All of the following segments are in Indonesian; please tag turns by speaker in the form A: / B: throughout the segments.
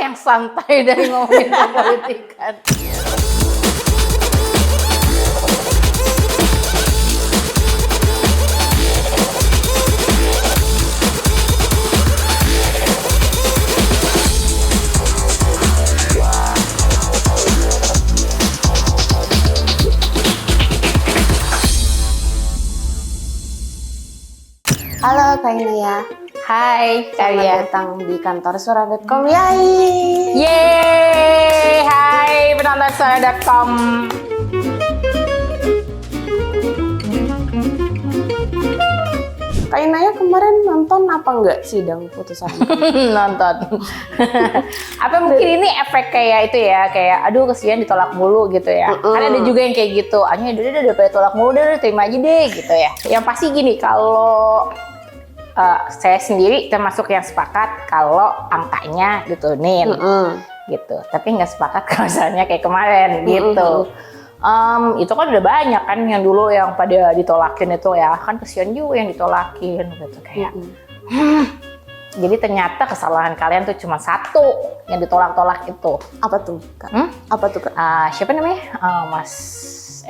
A: yang santai dari ngomongin politikan?
B: Halo Kak Inaya,
A: Hai,
B: selamat
A: Karya.
B: datang di kantor suara.com. Yay!
A: Yeay, hai penonton suara.com.
B: Kak Inaya kemarin nonton apa enggak sidang putusan?
A: Nonton. Apa mungkin ini efek kayak itu ya, kayak aduh kesian ditolak mulu gitu ya. Kan ada juga yang kayak gitu, Anya udah daripada tolak mulu udah terima aja deh gitu ya. Yang pasti gini, kalau saya sendiri termasuk yang sepakat kalau angkanya diturunin gitu. Tapi nggak sepakat kalau misalnya kayak kemarin gitu. Itu kan udah banyak kan yang dulu yang pada ditolakin itu ya, kan kesian juga yang ditolakin gitu kayak. Jadi ternyata kesalahan kalian tuh cuma satu yang ditolak-tolak itu.
B: Apa tuh Kak? Apa tuh Kak?
A: Siapa namanya? Mas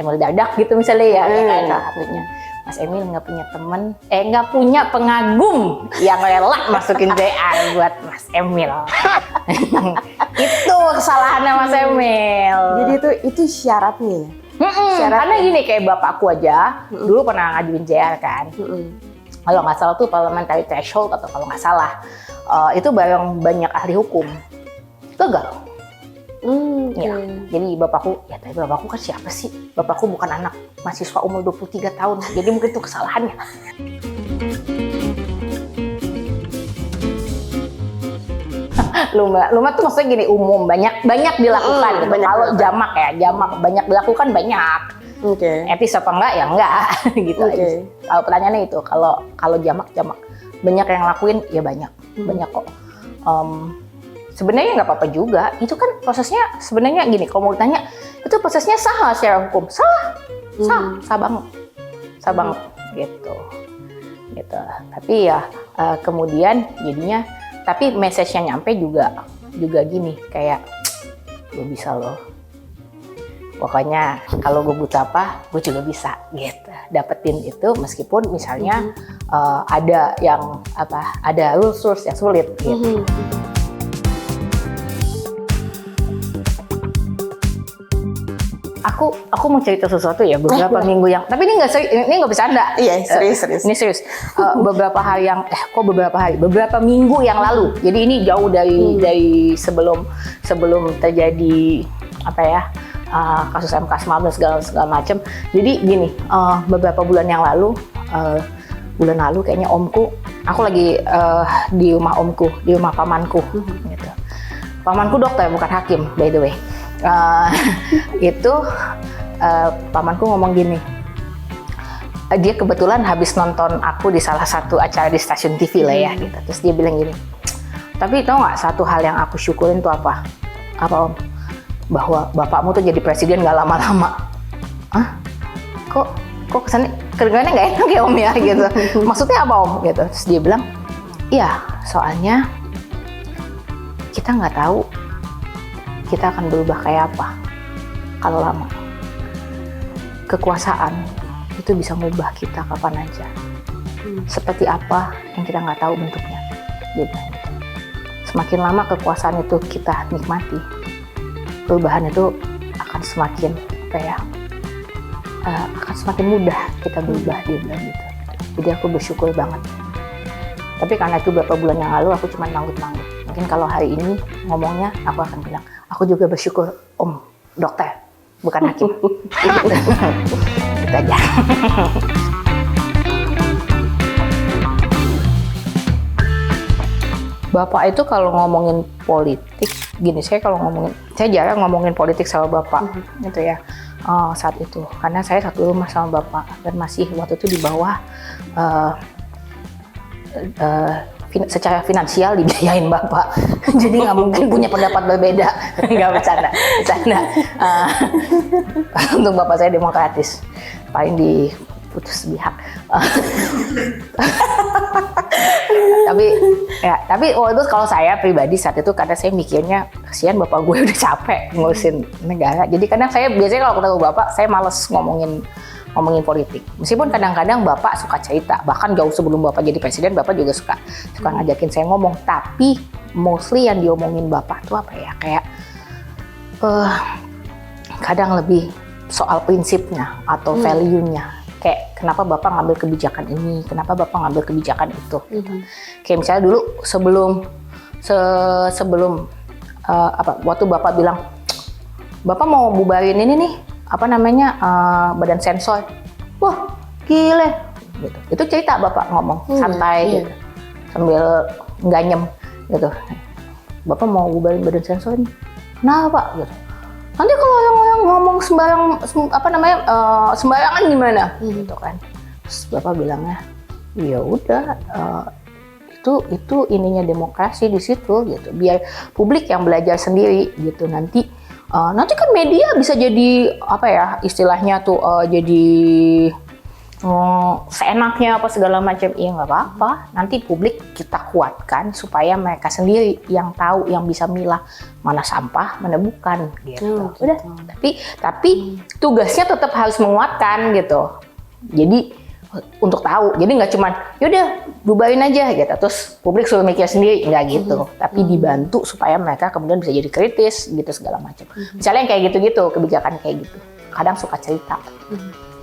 A: Emil Dardak gitu misalnya ya, kan salah satunya. Mas Emil nggak punya temen, nggak punya pengagum yang rela masukin JR buat Mas Emil. Itu kesalahannya Mas Emil.
B: Jadi itu syaratnya ya?
A: Karena gini, kayak bapakku aja dulu pernah ngajuin JR kan. Kalau nggak salah tuh parliamentary threshold atau kalau nggak salah itu bareng banyak ahli hukum. Gagal. Ya, jadi bapakku, ya tapi bapakku kan siapa sih? Bapakku bukan anak mahasiswa umur 23 tahun, jadi mungkin itu kesalahannya. Lumrah tuh maksudnya gini, umum, banyak dilakukan gitu. Kalau jamak ya, banyak dilakukan banyak. Etis apa enggak ya enggak gitu aja. Kalau pertanyaannya itu, kalau jamak banyak yang lakuin ya banyak kok. Sebenarnya nggak apa-apa juga, itu kan prosesnya sebenarnya gini, kalau mau ditanya itu prosesnya sah nggak secara hukum? Sah banget gitu. Tapi ya kemudian jadinya, tapi message-nya nyampe juga gini, kayak gue bisa loh, pokoknya kalau gue butuh apa gue juga bisa gitu dapetin itu, meskipun misalnya ada yang ada rules yang sulit gitu. Aku mau cerita sesuatu ya beberapa minggu yang, tapi ini nggak bercanda.
B: Iya, serius.
A: Ini serius. Beberapa minggu yang lalu. Jadi ini jauh dari sebelum terjadi kasus MK19 segala macam. Jadi gini, beberapa bulan lalu kayaknya omku, aku lagi di rumah omku, di rumah pamanku gitu. Pamanku dokter bukan hakim, by the way. Pamanku ngomong gini, dia kebetulan habis nonton aku di salah satu acara di stasiun TV lah ya gitu. Terus dia bilang gini, tapi tau nggak satu hal yang aku syukurin tuh apa Om? Bahwa bapakmu tuh jadi presiden nggak lama-lama. Kok kesannya kedengarannya nggak enak ya Om ya gitu. Maksudnya apa Om gitu? Terus dia bilang, iya soalnya kita nggak tahu kita akan berubah kayak apa kalau lama. Kekuasaan itu bisa mengubah kita kapan aja. Seperti apa yang kita nggak tahu bentuknya. Dia bilang gitu. Semakin lama kekuasaan itu kita nikmati, perubahan itu akan semakin akan semakin mudah kita berubah, dia bilang gitu. Jadi aku bersyukur banget. Tapi karena itu beberapa bulan yang lalu aku cuma manggut-manggut. Mungkin kalau hari ini ngomongnya aku akan bilang, aku juga bersyukur Om dokter, bukan hakim. Itu aja. Bapak itu kalau ngomongin politik, gini, saya jarang ngomongin politik sama bapak, gitu ya. Saat itu, karena saya satu rumah sama bapak dan masih waktu itu di bawah secara finansial dibiayain bapak, jadi nggak mungkin punya pendapat berbeda. Nggak bercanda. Untuk bapak saya demokratis, paling putus pihak. tapi waktu itu kalau saya pribadi saat itu karena saya mikirnya kasihan bapak gue udah capek ngurusin negara. Jadi kadang saya biasanya kalau ketemu bapak saya males ngomongin politik. Meskipun kadang-kadang bapak suka cerita, bahkan jauh sebelum bapak jadi presiden bapak juga suka ngajakin saya ngomong. Tapi mostly yang diomongin bapak tuh apa ya, kayak kadang lebih soal prinsipnya atau value-nya. Kayak kenapa bapak ngambil kebijakan ini, kenapa bapak ngambil kebijakan itu. Kayak misalnya dulu sebelum waktu bapak bilang bapak mau bubarin ini nih badan sensor. Wah gile gitu. Itu cerita bapak ngomong santai gitu, sambil ganyem gitu. Bapak mau bubarin badan sensor nih, kenapa pak gitu. Nanti kalau orang-orang ngomong sembarangan gimana? Gitu kan. Terus bapak bilangnya, ya udah, itu ininya demokrasi di situ gitu. Biar publik yang belajar sendiri gitu. Nanti kan media bisa jadi istilahnya tuh jadi seenaknya apa segala macam. Iya nggak apa-apa. Nanti publik kita kuatkan supaya mereka sendiri yang tahu, yang bisa milah mana sampah, mana bukan gitu. Udah. Tapi tugasnya tetap harus menguatkan gitu. Jadi untuk tahu. Jadi nggak cuman yaudah bubarin aja gitu. Terus publik suruh mikir sendiri, nggak gitu. Tapi dibantu supaya mereka kemudian bisa jadi kritis gitu segala macam. Misalnya yang kayak gitu-gitu, kebijakan kayak gitu. Kadang suka cerita.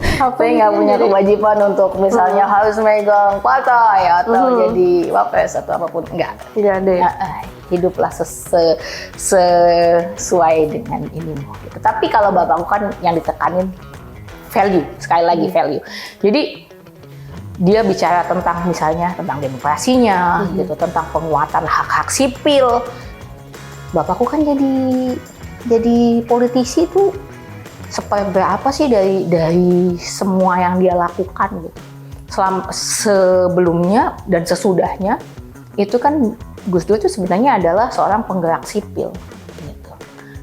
A: Saya nggak punya kewajiban untuk misalnya harus megang partai atau jadi wapres atau apapun, nggak ada ya. Hiduplah sesuai dengan ini gitu. Tapi kalau bapakku kan yang ditekanin value, sekali lagi value. Jadi dia bicara tentang misalnya tentang demokrasinya gitu, tentang penguatan hak-hak sipil. Bapakku kan jadi politisi tuh seberapa sih dari semua yang dia lakukan gitu. Sebelumnya dan sesudahnya itu kan Gus Dur itu sebenarnya adalah seorang penggerak sipil gitu.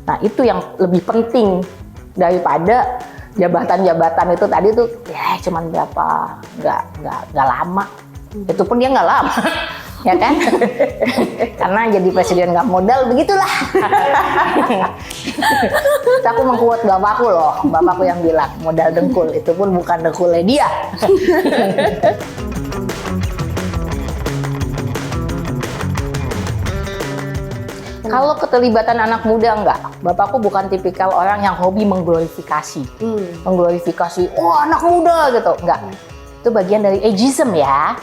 A: Nah, itu yang lebih penting daripada jabatan-jabatan itu tadi tuh ya cuman berapa, nggak lama. Itu pun dia nggak lama. Ya kan? Karena jadi presiden nggak modal, begitulah. Aku mengkuat bapakku loh, bapakku yang bilang modal dengkul, itu pun bukan dengkulnya dia. Kalau keterlibatan anak muda enggak, bapakku bukan tipikal orang yang hobi mengglorifikasi. Mengglorifikasi, oh anak muda gitu, enggak. Itu bagian dari ageism ya.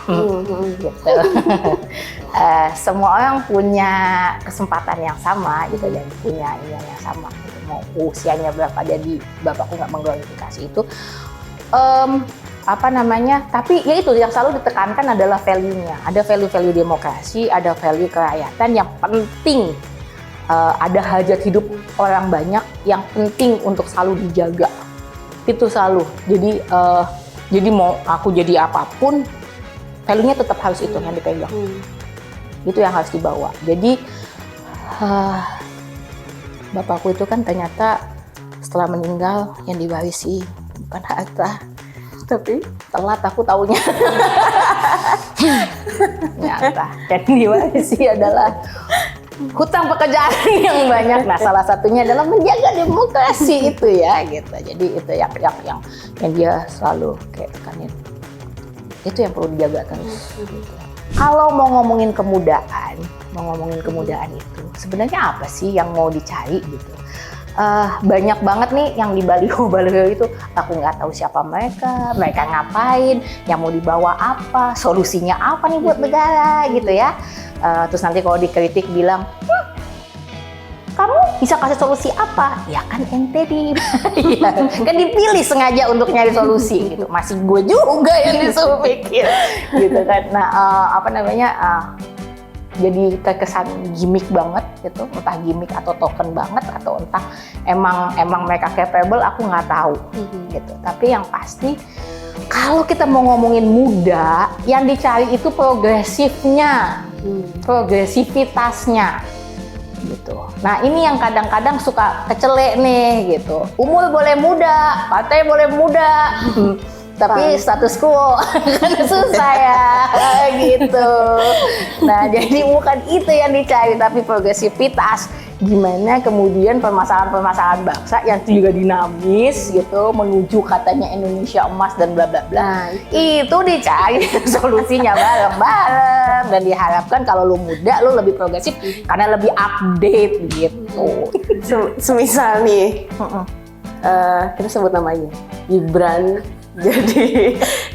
A: Gitu. Semua orang punya kesempatan yang sama gitu dan punya ini yang sama. Gitu. Mau usianya berapa, jadi bapakku nggak mengglorifikasi itu. Tapi ya itu yang selalu ditekankan adalah value-nya. Ada value-value demokrasi, ada value kerakyatan yang penting. Ada hajat hidup orang banyak yang penting untuk selalu dijaga. Itu selalu. Jadi mau aku jadi apapun, value-nya tetap harus itu yang dipegang. Itu yang harus dibawa. Jadi bapakku itu kan ternyata setelah meninggal yang diwarisi bukan harta, tapi telat aku taunya. Ternyata yang diwarisi adalah hutang pekerjaan yang banyak. Nah, salah satunya adalah menjaga demokrasi itu ya, gitu. Jadi itu yang dia selalu kayak tekanin. Itu yang perlu dijaga terus. Gitu. Kalau mau ngomongin kemudaan itu sebenarnya apa sih yang mau dicari gitu? Banyak banget nih yang di baliho itu, aku nggak tahu siapa mereka ngapain, yang mau dibawa apa, solusinya apa nih buat negara gitu ya. Terus nanti kalau dikritik bilang, kamu bisa kasih solusi apa? Ya kan ente kan dipilih sengaja untuk nyari solusi gitu. Masih gue juga yang disuruh pikir gitu kan. Nah, jadi terkesan gimmick banget gitu, entah gimmick atau token banget atau entah emang mereka capable, aku nggak tahu gitu. Tapi yang pasti kalau kita mau ngomongin muda, yang dicari itu progresifnya, progresivitasnya gitu. Nah, ini yang kadang-kadang suka kecelek nih gitu. Umur boleh muda, partai boleh muda, tapi status quo kan susah ya gitu. Nah jadi bukan itu yang dicari, tapi progresivitas. Gimana kemudian permasalahan-permasalahan bangsa yang juga dinamis gitu menuju katanya Indonesia emas dan bla bla bla. Itu dicari solusinya bareng-bareng dan diharapkan kalau lu muda lu lebih progresif karena lebih update gitu.
B: Semisal nih, kita sebut namanya Gibran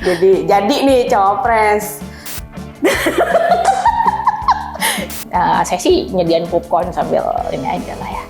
B: jadi nih cawapres.
A: Saya sih nyediain popcorn sambil ini aja lah ya.